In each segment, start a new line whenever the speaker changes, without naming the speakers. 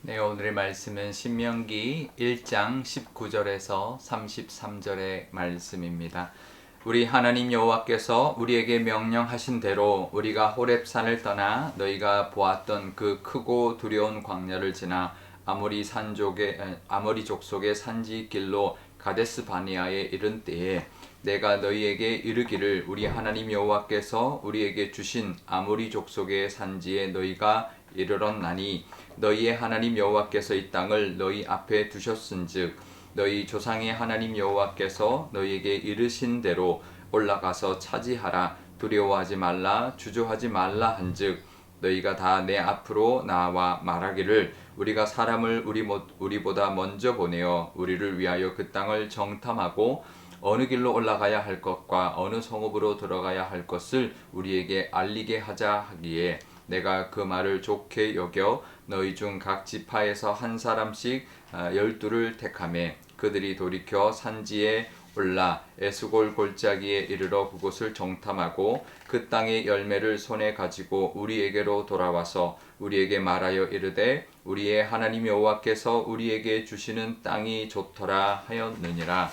네, 오늘의 말씀은 신명기 1장 19절에서 33절의 말씀입니다. 우리 하나님 여호와께서 우리에게 명령하신 대로 우리가 호렙산을 떠나 너희가 보았던 그 크고 두려운 광야를 지나 아모리 족속의 산지 길로 가데스 바네아에 이른 때에 내가 너희에게 이르기를 우리 하나님 여호와께서 우리에게 주신 아모리 족속의 산지에 너희가 이르렀나니 너희의 하나님 여호와께서 이 땅을 너희 앞에 두셨은즉 너희 조상의 하나님 여호와께서 너희에게 이르신 대로 올라가서 차지하라. 두려워하지 말라, 주저하지 말라 한즉 너희가 다 내 앞으로 나와 말하기를 우리가 사람을 우리보다 먼저 보내어 우리를 위하여 그 땅을 정탐하고 어느 길로 올라가야 할 것과 어느 성읍으로 들어가야 할 것을 우리에게 알리게 하자 하기에 내가 그 말을 좋게 여겨 너희 중 각 지파에서 한 사람씩 12를 택하매 그들이 돌이켜 산지에 올라 에스골 골짜기에 이르러 그곳을 정탐하고 그 땅의 열매를 손에 가지고 우리에게로 돌아와서 우리에게 말하여 이르되 우리의 하나님 여호와께서 우리에게 주시는 땅이 좋더라 하였느니라.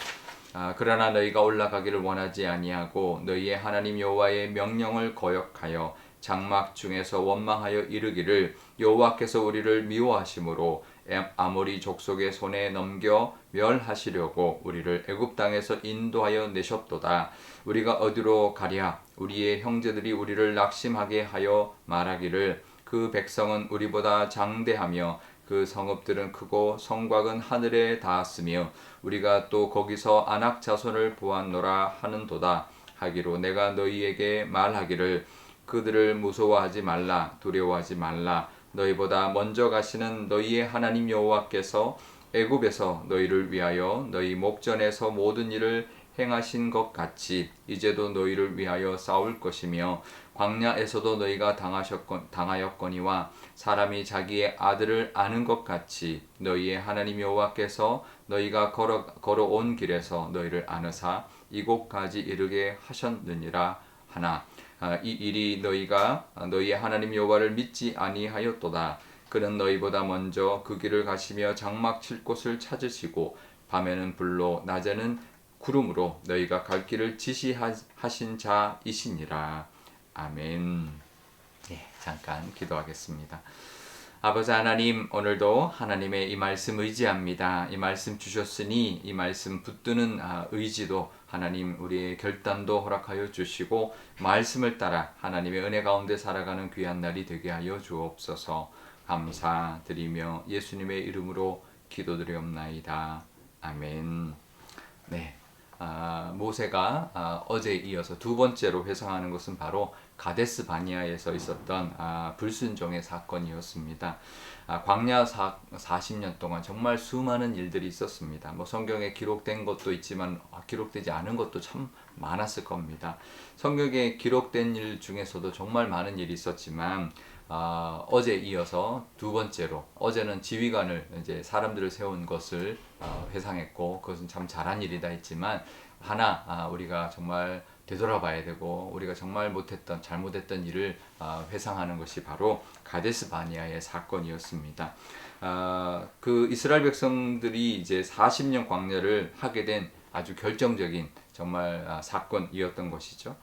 그러나 너희가 올라가기를 원하지 아니하고 너희의 하나님 여호와의 명령을 거역하여 장막 중에서 원망하여 이르기를 여호와께서 우리를 미워하심으로 아모리 족속의 손에 넘겨 멸하시려고 우리를 애굽 땅에서 인도하여 내셨도다. 우리가 어디로 가랴? 우리의 형제들이 우리를 낙심하게 하여 말하기를 그 백성은 우리보다 장대하며 그 성읍들은 크고 성곽은 하늘에 닿았으며 우리가 또 거기서 아낙 자손을 보았노라 하는도다 하기로 내가 너희에게 말하기를 그들을 무서워하지 말라, 두려워하지 말라. 너희보다 먼저 가시는 너희의 하나님 여호와께서 애굽에서 너희를 위하여 너희 목전에서 모든 일을 행하신 것 같이 이제도 너희를 위하여 싸울 것이며 광야에서도 너희가 당하였거니와 사람이 자기의 아들을 아는 것 같이 너희의 하나님 여호와께서 너희가 걸어온 길에서 너희를 아느사 이곳까지 이르게 하셨느니라 하나. 이 일이 너희가 너희의 하나님 여호와를 믿지 아니하였도다. 그는 너희보다 먼저 그 길을 가시며 장막 칠 곳을 찾으시고 밤에는 불로 낮에는 구름으로 너희가 갈 길을 지시하신 자이시니라. 아멘. 네, 잠깐 기도하겠습니다. 아버지 하나님, 오늘도 하나님의 이 말씀 의지합니다. 이 말씀 주셨으니 이 말씀 붙드는 의지도 하나님 우리의 결단도 허락하여 주시고 말씀을 따라 하나님의 은혜 가운데 살아가는 귀한 날이 되게 하여 주옵소서. 감사드리며 예수님의 이름으로 기도드리옵나이다. 아멘. 네. 모세가 어제에 이어서 두 번째로 회상하는 것은 바로 가데스 바니아에서 있었던 불순종의 사건이었습니다. 광야 40년 동안 정말 수많은 일들이 있었습니다. 뭐 성경에 기록된 것도 있지만 기록되지 않은 것도 참 많았을 겁니다. 성경에 기록된 일 중에서도 정말 많은 일이 있었지만 어제 이어서 두 번째로 어제는 지휘관을 이제 사람들을 세운 것을 회상했고 그것은 참 잘한 일이다 했지만 하나 우리가 정말 되돌아봐야 되고 우리가 정말 못했던 잘못했던 일을 회상하는 것이 바로 가데스 바니아의 사건이었습니다. 그 이스라엘 백성들이 이제 40년 광야를 하게 된 아주 결정적인 정말 사건이었던 것이죠.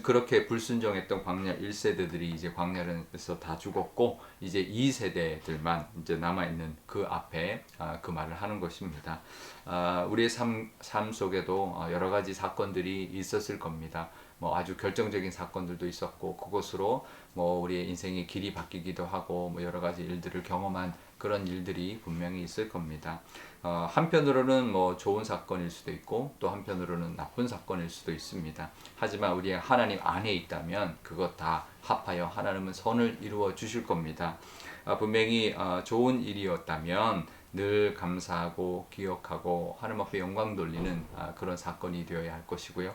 그렇게 불순종했던 광야 1세대들이 이제 광야에서 다 죽었고 이제 2세대들만 이제 남아있는 그 앞에 그 말을 하는 것입니다. 우리의 삶 속에도 여러 가지 사건들이 있었을 겁니다. 뭐 아주 결정적인 사건들도 있었고 그것으로 뭐 우리의 인생의 길이 바뀌기도 하고 뭐 여러 가지 일들을 경험한 그런 일들이 분명히 있을 겁니다. 한편으로는 뭐 좋은 사건일 수도 있고 또 한편으로는 나쁜 사건일 수도 있습니다. 하지만 우리 하나님 안에 있다면 그것 다 합하여 하나님은 선을 이루어 주실 겁니다. 분명히 좋은 일이었다면 늘 감사하고 기억하고 하나님 앞에 영광 돌리는 그런 사건이 되어야 할 것이고요.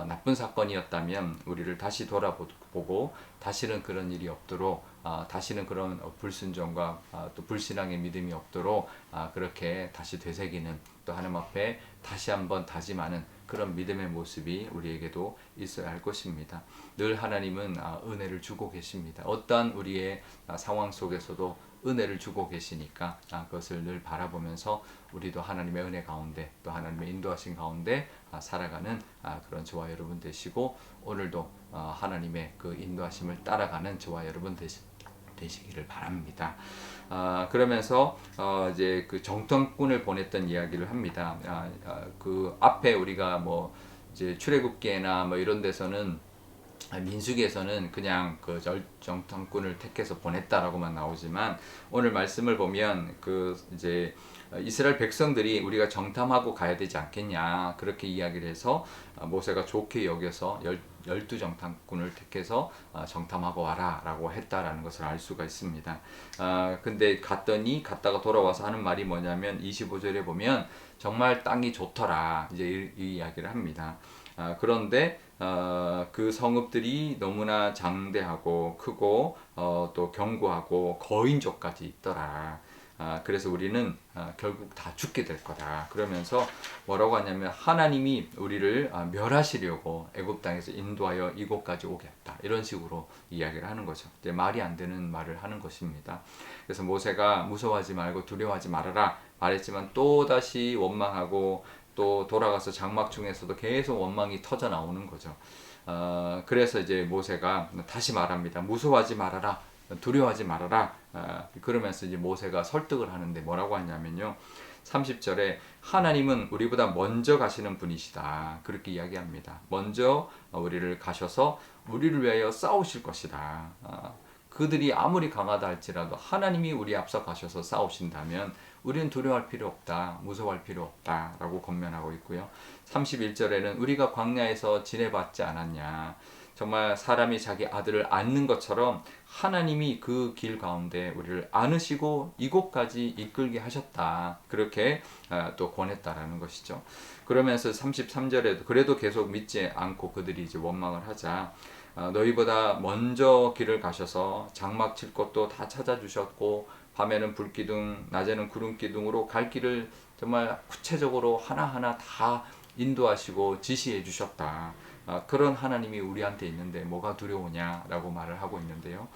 나쁜 사건이었다면 우리를 다시 돌아보고 다시는 그런 일이 없도록 다시는 그런 불순종과 또 불신앙의 믿음이 없도록 그렇게 다시 되새기는 또 하나님 앞에 다시 한번 다짐하는 그런 믿음의 모습이 우리에게도 있어야 할 것입니다. 늘 하나님은 은혜를 주고 계십니다. 어떠한 우리의 상황 속에서도 은혜를 주고 계시니까 그것을 늘 바라보면서 우리도 하나님의 은혜 가운데 또 하나님의 인도하신 가운데 살아가는 그런 저와 여러분 되시고, 오늘도 하나님의 그 인도하심을 따라가는 저와 여러분 되시기를 바랍니다. 그러면서 이제 그 정탐꾼을 보냈던 이야기를 합니다. 그 앞에 우리가 뭐 이제 출애굽기나 뭐 이런 데서는, 민수기에서는 그냥 그 정탐꾼을 택해서 보냈다라고만 나오지만, 오늘 말씀을 보면 그 이제 이스라엘 백성들이 우리가 정탐하고 가야 되지 않겠냐 그렇게 이야기를 해서 모세가 좋게 여겨서 12정탐꾼을 택해서 정탐하고 와라 라고 했다라는 것을 알 수가 있습니다. 근데 갔다가 돌아와서 하는 말이 뭐냐면 25절에 보면 정말 땅이 좋더라 이제 이 이야기를 합니다. 그런데 그 성읍들이 너무나 장대하고 크고 또 견고하고 거인족까지 있더라. 그래서 우리는 결국 다 죽게 될 거다. 그러면서 뭐라고 하냐면 하나님이 우리를 멸하시려고 애굽 땅에서 인도하여 이곳까지 오겠다. 이런 식으로 이야기를 하는 거죠. 이제 말이 안 되는 말을 하는 것입니다. 그래서 모세가 무서워하지 말고 두려워하지 말아라 말했지만 또 다시 원망하고 또 돌아가서 장막 중에서도 계속 원망이 터져 나오는 거죠. 그래서 이제 모세가 다시 말합니다. 무서워하지 말아라. 두려워하지 말아라. 그러면서 이제 모세가 설득을 하는데 뭐라고 하냐면요. 30절에 하나님은 우리보다 먼저 가시는 분이시다. 그렇게 이야기합니다. 먼저 우리를 가셔서 우리를 위하여 싸우실 것이다. 그들이 아무리 강하다 할지라도 하나님이 우리 앞서 가셔서 싸우신다면 우리는 두려워할 필요 없다. 무서워할 필요 없다. 라고 권면하고 있고요. 31절에는 우리가 광야에서 지내봤지 않았냐. 정말 사람이 자기 아들을 안는 것처럼 하나님이 그 길 가운데 우리를 안으시고 이곳까지 이끌게 하셨다. 그렇게 또 권했다라는 것이죠. 그러면서 33절에도 그래도 계속 믿지 않고 그들이 이제 원망을 하자. 너희보다 먼저 길을 가셔서 장막 칠 것도 다 찾아주셨고 밤에는 불기둥, 낮에는 구름기둥으로 갈 길을 정말 구체적으로 하나하나 다 인도하시고 지시해 주셨다. 그런 하나님이 우리한테 있는데 뭐가 두려우냐라고 말을 하고 있는데요.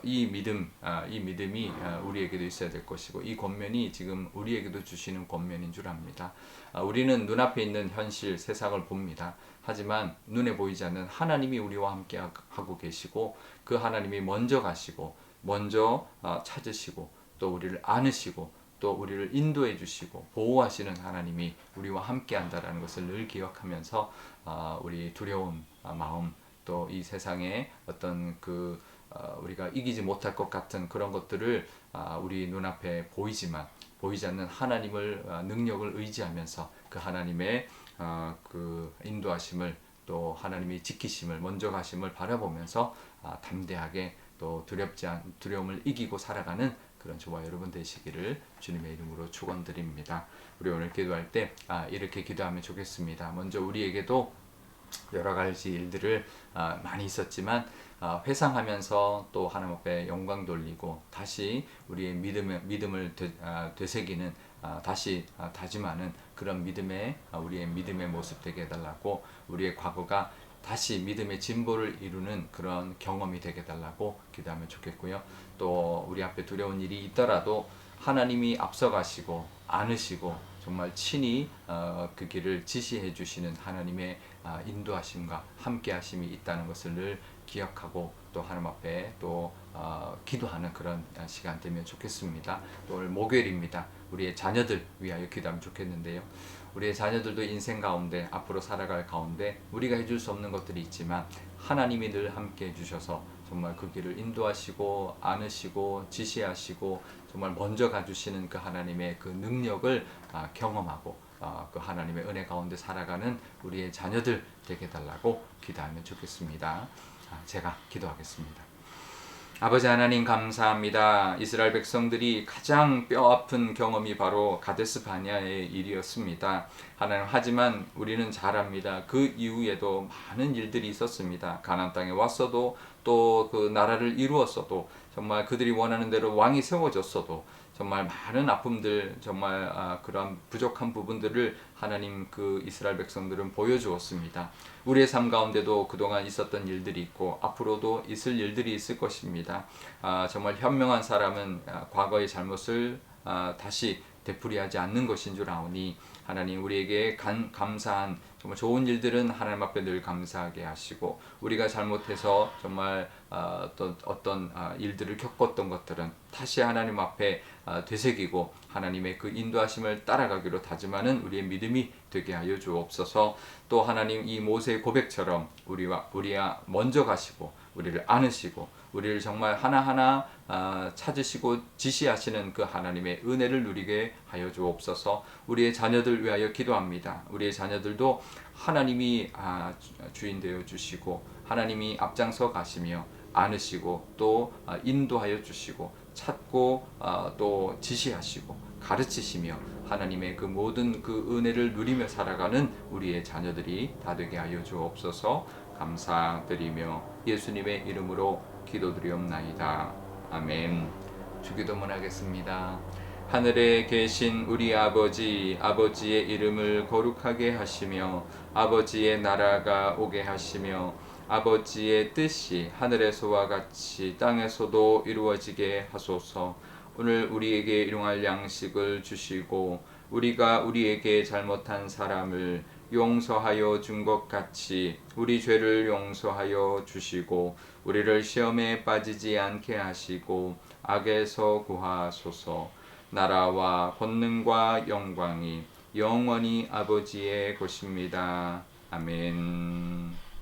이 믿음이 우리에게도 있어야 될 것이고, 이 권면이 지금 우리에게도 주시는 권면인 줄 압니다. 우리는 눈앞에 있는 현실, 세상을 봅니다. 하지만 눈에 보이지 않는 하나님이 우리와 함께 하고 계시고, 그 하나님이 먼저 가시고 먼저 찾으시고 또 우리를 안으시고 또 우리를 인도해 주시고 보호하시는 하나님이 우리와 함께 한다라는 것을 늘 기억하면서 우리 두려운 마음, 또 이 세상에 어떤 그 우리가 이기지 못할 것 같은 그런 것들을 우리 눈앞에 보이지 않는 하나님을 능력을 의지하면서 그 하나님의 그 인도하심을 또 하나님이 지키심을 먼저 가심을 바라보면서 담대하게 또 두려움을 이기고 살아가는 그런 저와 여러분 되시기를 주님의 이름으로 축원드립니다. 우리 오늘 기도할 때 이렇게 기도하면 좋겠습니다. 먼저 우리에게도 여러 가지 일들을 많이 있었지만 회상하면서 또 하나님 앞에 영광 돌리고 다시 우리의 믿음을 되새기는 다시 다짐하는 그런 우리의 믿음의 모습 되게 해달라고, 우리의 과거가 다시 믿음의 진보를 이루는 그런 경험이 되게 해달라고 기도하면 좋겠고요. 또 우리 앞에 두려운 일이 있더라도 하나님이 앞서가시고 안으시고 정말 친히 그 길을 지시해 주시는 하나님의 인도하심과 함께하심이 있다는 것을 늘 기억하고 또 하나님 앞에 또 기도하는 그런 시간 되면 좋겠습니다. 또 오늘 목요일입니다. 우리의 자녀들 위하여 기도하면 좋겠는데요. 우리의 자녀들도 인생 가운데 앞으로 살아갈 가운데 우리가 해줄 수 없는 것들이 있지만 하나님이 늘 함께 해주셔서 정말 그 길을 인도하시고 안으시고 지시하시고 정말 먼저 가주시는 그 하나님의 그 능력을 경험하고 그 하나님의 은혜 가운데 살아가는 우리의 자녀들 되게 해달라고 기도하면 좋겠습니다. 제가 기도하겠습니다. 아버지 하나님 감사합니다. 이스라엘 백성들이 가장 뼈아픈 경험이 바로 가데스 바네아의 일이었습니다. 하나님, 하지만 우리는 잘 압니다. 그 이후에도 많은 일들이 있었습니다. 가나안 땅에 왔어도 또 그 나라를 이루었어도 정말 그들이 원하는 대로 왕이 세워졌어도 정말 많은 아픔들, 정말 그런 부족한 부분들을 하나님 그 이스라엘 백성들은 보여주었습니다. 우리의 삶 가운데도 그동안 있었던 일들이 있고 앞으로도 있을 일들이 있을 것입니다. 정말 현명한 사람은 과거의 잘못을 다시 되풀이하지 않는 것인 줄 아오니 하나님 우리에게 감사한 정말 좋은 일들은 하나님 앞에 늘 감사하게 하시고 우리가 잘못해서 정말 어떤 일들을 겪었던 것들은 다시 하나님 앞에 되새기고 하나님의 그 인도하심을 따라가기로 다짐하는 우리의 믿음이 되게 하여 주옵소서. 또 하나님 이 모세의 고백처럼 우리와 먼저 가시고 우리를 안으시고 우리를 정말 하나하나 찾으시고 지시하시는 그 하나님의 은혜를 누리게 하여 주옵소서. 우리의 자녀들 위하여 기도합니다. 우리의 자녀들도 하나님이 주인 되어 주시고 하나님이 앞장서 가시며 안으시고 또 인도하여 주시고 찾고 또 지시하시고 가르치시며 하나님의 그 모든 그 은혜를 누리며 살아가는 우리의 자녀들이 다 되게 하여 주옵소서. 감사드리며 예수님의 이름으로 기도드리옵나이다. 아멘. 주기도문 하겠습니다. 하늘에 계신 우리 아버지, 아버지의 이름을 거룩하게 하시며 아버지의 나라가 오게 하시며 아버지의 뜻이 하늘에서와 같이 땅에서도 이루어지게 하소서. 오늘 우리에게 일용할 양식을 주시고 우리가 우리에게 잘못한 사람을 용서하여 준 것 같이 우리 죄를 용서하여 주시고 우리를 시험에 빠지지 않게 하시고 악에서 구하소서. 나라와 권능과 영광이 영원히 아버지의 것입니다. 아멘.